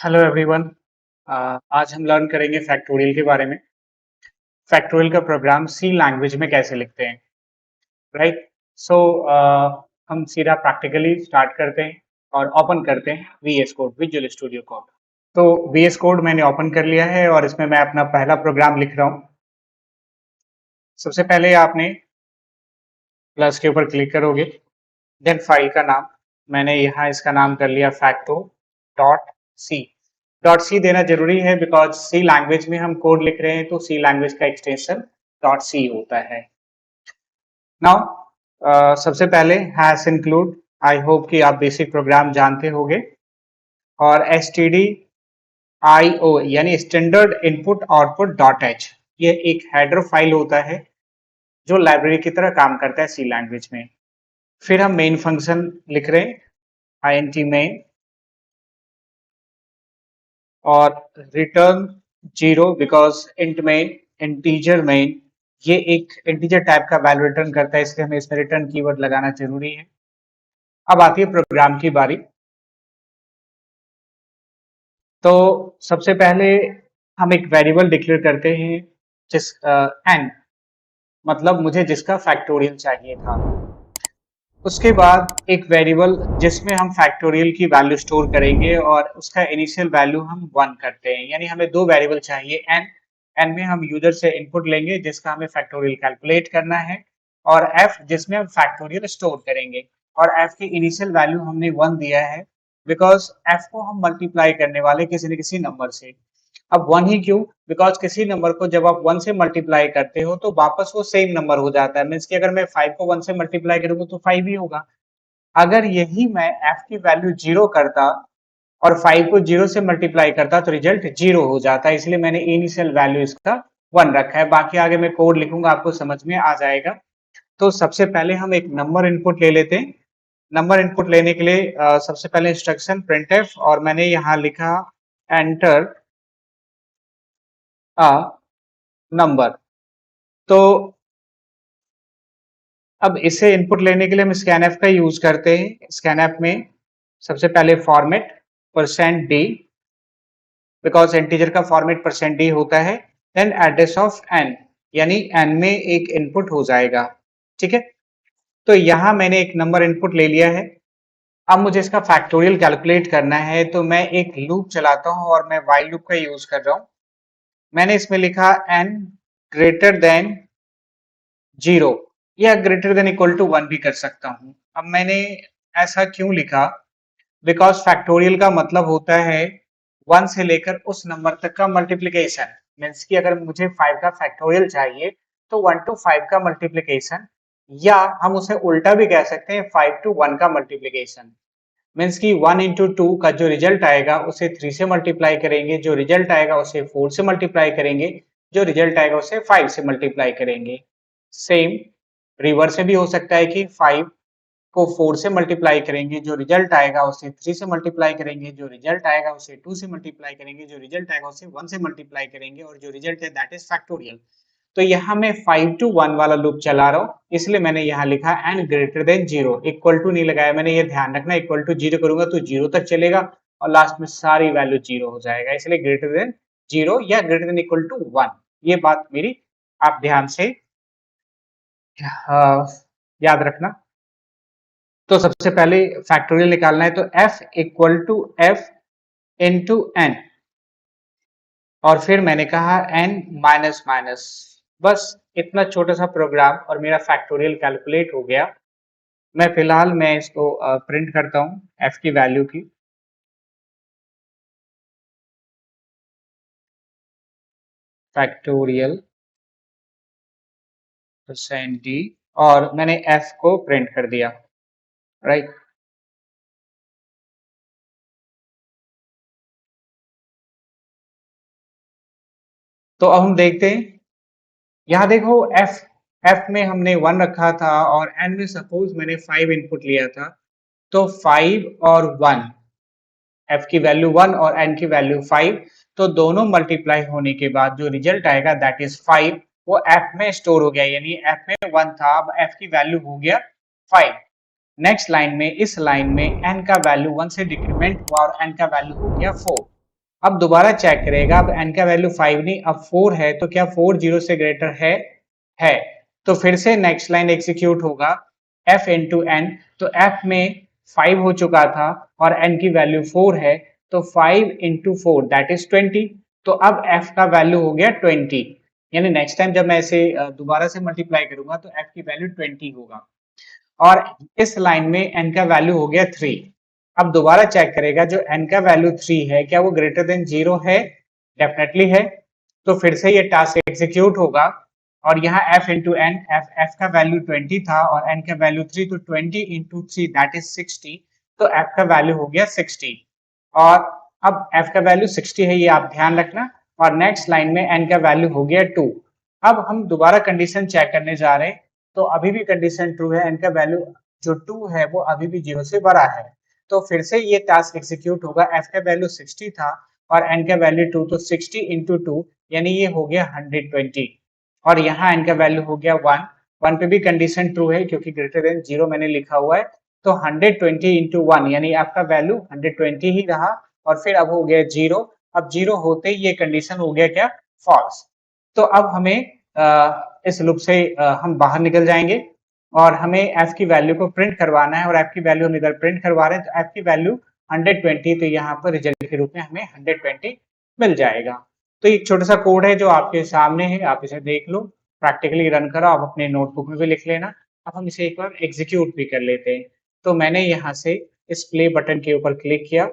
Hello everyone. आज हम learn करेंगे फैक्टोरियल के बारे में। फैक्टोरियल का प्रोग्राम सी लैंग्वेज में कैसे लिखते हैं, राइट? सो हम सीधा प्रैक्टिकली स्टार्ट करते हैं और ओपन करते हैं VS code, visual studio code. तो वीएस कोड मैंने ओपन कर लिया है और इसमें मैं अपना पहला प्रोग्राम लिख रहा हूँ। सबसे पहले आपने प्लस के ऊपर क्लिक करोगे, देन फाइल का नाम मैंने यहाँ इसका नाम कर लिया facto dot C. Dot C देना जरूरी है बिकॉज सी लैंग्वेज में हम कोड लिख रहे हैं, तो सी लैंग्वेज का एक्सटेंशन डॉट सी होता है। नाउ सबसे पहले हैश इंक्लूड, आई होप कि आप बेसिक प्रोग्राम जानते होंगे। और एस टी डी आई ओ यानी standard input output dot H, ये एक हेडर फाइल होता है जो लाइब्रेरी की तरह काम करता है सी लैंग्वेज में। फिर हम मेन फंक्शन लिख रहे हैं, आई एन टी मेन, और return zero because int main, integer main, ये एक इंटीजर टाइप का वैल्यू रिटर्न करता है, इसलिए हमें इसमें रिटर्न कीवर्ड लगाना जरूरी है। अब आती है प्रोग्राम की बारी। तो सबसे पहले हम एक वेरिएबल डिक्लेयर करते हैं जिस एन, मतलब मुझे जिसका फैक्टोरियल चाहिए था। उसके बाद एक वेरिएबल जिसमें हम फैक्टोरियल की वैल्यू स्टोर करेंगे और उसका इनिशियल वैल्यू हम 1 करते हैं, यानी हमें दो वेरिएबल चाहिए एन। एन में हम यूजर से इनपुट लेंगे जिसका हमें फैक्टोरियल कैलकुलेट करना है, और एफ जिसमें हम फैक्टोरियल स्टोर करेंगे। और एफ की इनिशियल वैल्यू हमने 1 दिया है बिकॉज एफ को हम मल्टीप्लाई करने वाले किसी न किसी नंबर से। अब 1 ही क्यों? बिकॉज किसी नंबर को जब आप 1 से मल्टीप्लाई करते हो तो वापस वो सेम नंबर हो जाता है। मीन्स कि अगर मैं 5 को 1 से मल्टीप्लाई करूंगा तो 5 ही होगा। अगर यही मैं f की वैल्यू 0 करता और 5 को 0 से मल्टीप्लाई करता तो रिजल्ट 0 हो जाता है, इसलिए मैंने इनिशियल वैल्यू इसका 1 रखा है। बाकी आगे मैं कोड लिखूंगा, आपको समझ में आ जाएगा। तो सबसे पहले हम एक नंबर इनपुट ले लेते हैं। नंबर इनपुट लेने के लिए सबसे पहले इंस्ट्रक्शन प्रिंटफ, और मैंने यहाँ लिखा एंटर अ नंबर। तो अब इसे इनपुट लेने के लिए हम स्कैनफ का यूज करते हैं। स्कैनफ में सबसे पहले format percent D, because integer का फॉर्मेट परसेंट डी होता है। देन एड्रेस ऑफ एन, यानी एन में एक इनपुट हो जाएगा। ठीक है, तो यहां मैंने एक नंबर इनपुट ले लिया है। अब मुझे इसका फैक्टोरियल कैलकुलेट करना है, तो मैं एक लूप चलाता हूं और मैं वाइल लूप का यूज कर रहा हूं। मैंने इसमें लिखा एन ग्रेटर देन 0, या ग्रेटर देन इक्वल टू 1 भी कर सकता हूं। अब मैंने ऐसा क्यों लिखा? बिकॉज फैक्टोरियल का मतलब होता है 1 से लेकर उस नंबर तक का मल्टीप्लीकेशन। मीन्स कि अगर मुझे 5 का फैक्टोरियल चाहिए तो 1 टू 5 का मल्टीप्लीकेशन, या हम उसे उल्टा भी कह सकते हैं 5 टू 1 का मल्टीप्लीकेशन। मीन्स कि 1 इंटू 2 का जो रिजल्ट आएगा उसे 3 से मल्टीप्लाई करेंगे, जो रिजल्ट आएगा उसे 4 से मल्टीप्लाई करेंगे, जो रिजल्ट आएगा उसे 5 से मल्टीप्लाई करेंगे। सेम रिवर्स से भी हो सकता है कि 5 को 4 से मल्टीप्लाई करेंगे, जो रिजल्ट आएगा उसे 3 से मल्टीप्लाई करेंगे, जो रिजल्ट आएगा उसे 2 से मल्टीप्लाई करेंगे, जो रिजल्ट आएगा उसे 1 से मल्टीप्लाई करेंगे, और जो रिजल्ट है दैट इज फैक्टोरियल। तो यहाँ मैं 5 टू 1 वाला लूप चला रहा हूँ, इसलिए मैंने यहाँ लिखा N greater than 0। Equal to नहीं लगाया मैंने, ये ध्यान रखना, इक्वल टू 0 करूंगा तो 0 तक चलेगा और लास्ट में सारी वैल्यू 0 हो जाएगा, इसलिए ग्रेटर देन 0 या ग्रेटर देन इक्वल टू 1। ये बात मेरी आप ध्यान से याद रखना। तो सबसे पहले फैक्टोरियल निकालना है, तो f equal to F into N, और फिर मैंने कहा n माइनस माइनस। बस इतना छोटा सा प्रोग्राम और मेरा फैक्टोरियल कैलकुलेट हो गया। मैं इसको प्रिंट करता हूँ f की वैल्यू की। फैक्टोरियल परसेंट डी, और मैंने f को प्रिंट कर दिया, राइट। तो अब हम देखते हैं, यहाँ देखो f में हमने 1 रखा था और n में सपोज मैंने 5 इनपुट लिया था, तो 5 और 1, f की वैल्यू 1 और n की वैल्यू 5, तो दोनों मल्टीप्लाई होने के बाद जो रिजल्ट आएगा दैट इज 5, वो f में स्टोर हो गया, यानी f में 1 था, अब f की वैल्यू हो गया 5। नेक्स्ट लाइन में, इस लाइन में n का वैल्यू 1 से डिक्रीमेंट हुआ और n का वैल्यू हो गया 4। अब दोबारा चेक करेगा, अब n का वैल्यू 5 नहीं अब 4 है, तो क्या 4 0 से ग्रेटर है। तो फिर से नेक्स्ट लाइन एग्जीक्यूट होगा f इंटू एन, तो f में 5 हो चुका था और n की वैल्यू 4 है, तो 5 इंटू 4 दैट इज 20। तो अब f का वैल्यू हो गया 20, यानी नेक्स्ट टाइम जब मैं इसे दोबारा से मल्टीप्लाई करूंगा तो f की वैल्यू 20 होगा। और इस लाइन में n का वैल्यू हो गया 3। अब दोबारा चेक करेगा जो n का वैल्यू 3 है क्या वो ग्रेटर देन 0 है, डेफिनेटली है। तो फिर से ये टास्क एग्जीक्यूट होगा और यहाँ f इंटू एन, f का वैल्यू 20 था और n का वैल्यू 3, तो 20 इंटू 3 दैट इज 60, तो f का वैल्यू हो गया 60। और अब f का वैल्यू 60 है, ये आप ध्यान रखना। और नेक्स्ट लाइन में n का वैल्यू हो गया 2। अब हम दोबारा कंडीशन चेक करने जा रहे हैं, तो अभी भी कंडीशन ट्रू है, n का वैल्यू जो 2 है वो अभी भी 0 से बड़ा है। तो फिर से ये टास्क एग्जीक्यूट होगा, f का वैल्यू 60 था और n का वैल्यू 2, तो 60 इंटू 2 यानी ये हो गया 120। और यहाँ n का वैल्यू हो गया 1, 1 पे भी कंडीशन ट्रू है क्योंकि ग्रेटर देन 0 मैंने लिखा हुआ है। तो 120 इंटू 1 यानी आपका वैल्यू 120 ही रहा और फिर अब हो गया 0। अब 0 होते ही ये कंडीशन हो गया क्या, फॉल्स। तो अब हमें इस लूप से हम बाहर निकल जाएंगे और हमें f की वैल्यू को प्रिंट करवाना है और f की वैल्यू हम इधर प्रिंट करवा रहे हैं, तो f की वैल्यू 120, तो यहाँ पर रिजल्ट के रूप में हमें 120 मिल जाएगा। तो एक छोटा सा कोड है जो आपके सामने है, आप इसे देख लो, प्रैक्टिकली रन करो, आप अपने नोटबुक में भी लिख लेना। अब हम इसे एक बार एग्जीक्यूट भी कर लेते हैं। तो मैंने यहाँ से इस प्ले बटन के ऊपर क्लिक किया